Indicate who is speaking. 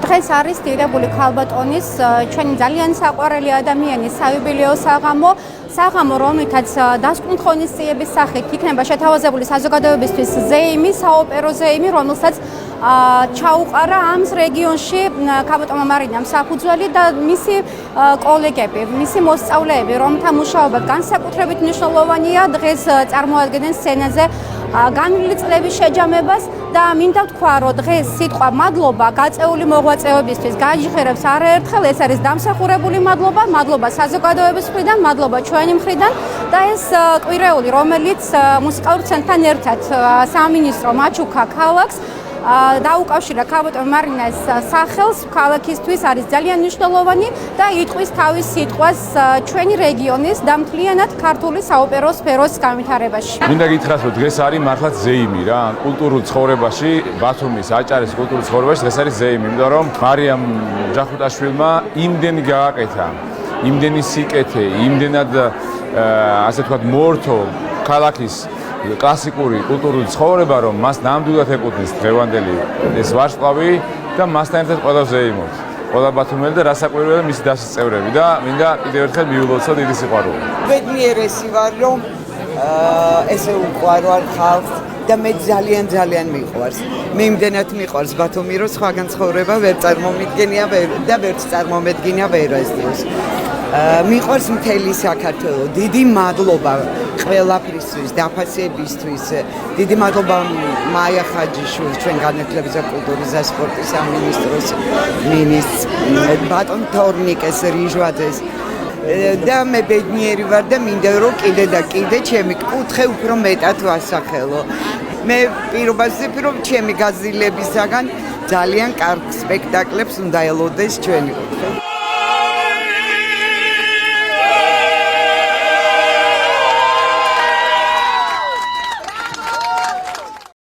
Speaker 1: დღეს არის დიდებული ქალბატონის ჩვენი ძალიან საყვარელი ადამიანის საიუბილეო საღამო, რომლითაც დასკვნით ღონისძიების სახით იქნება შეთავაზებული საზოგადოებისთვის ზეიმი, საოპერო ზეიმი, რომელსაც ჩაუყარა ამ რეგიონში ქალბატონმა მარინამ საფუძველი და მისი კოლეგები, მისი მოსწავლეები, რომთა მუშაობა განსაკუთრებით მნიშვნელოვანია, დღეს წარმოადგენენ სცენაზე განვლილი წლების შეჯამებას და მინდა ვთქვა, რომ დღეს სიტყვა მადლობა გაწეული მოღვაწეობისთვის გაიჟღერებს არაერთხელ, ეს არის დამსახურებული მადლობა საზოგადოების მხრიდან, მადლობა ჩვენი მხრიდან და ეს კვირეული, რომელიც მუსიკალურ ცენტრთან ერთად სამინისტრო მაჩუქა ქალაქს დაუკავშირა ქალბატონ მარინას სახელს ქალაქისთვის არის ძალიან მნიშვნელოვანი და იტყვის თავის სიტყვას ჩვენი რეგიონის და მთლიანად ქართული საოპერო სფეროს განვითარებაში.
Speaker 2: მინდა გითხრათ, რომ დღეს არის მართლაც ზეიმი რა, კულტურულ ცხოვრებაში, ბათუმის აჭარის კულტურულ ცხოვრებაში დღეს არის ზეიმი, იმიტომ რომ მარიამ ჯახუტაშვილმა იმდენი გააკეთა, იმდენი სიკეთე, იმდენად ასე ვთქვათ მოორთო ქალაქის კლასიკური კულტურული ცხოვრება, რომ მას ნამდვილად ეკუთვნის დღევანდელი ეს ვარსკვლავი და მასთან ერთად ყველა ზეიმობს. ყველა ბათუმელი და რასაკვირველია მისი დასის წევრები და მინდა კიდევ ერთხელ მიულოცო დიდი სიყვარული.
Speaker 3: ბედნიერესი ვარ, რომ ესე უყვარვარ ხალხს და მე ძალიან მიყვარს. მე იმდენად მიყვარს ბათუმი, რომ სხვაგან ცხოვრება ვერ წარმომიდგენია და ვერც წარმომედგინია ვერას დროს. მიყვარს მთელი საქართველო. დიდი მადლობა ყველაფრისთვის, დაფასებისთვის. დიდი მადლობა მაია ხაჯიშვილს, ჩვენ განათლების და კულტურის და სპორტის სამინისტროს მინისტრს, ბატონ თორნიკეს, რიჟვაძეს. და მე ბედნიერი ვარ და მინდა რომ კიდე და კიდე ჩემი კუთხე უფრო მეტად ვასახელო. მე პირობას ვზები, რომ ჩემი გაზილებისაგან ძალიან კარგ სპექტაკლებს უნდა ელოდეს ჩვენი კუთხე.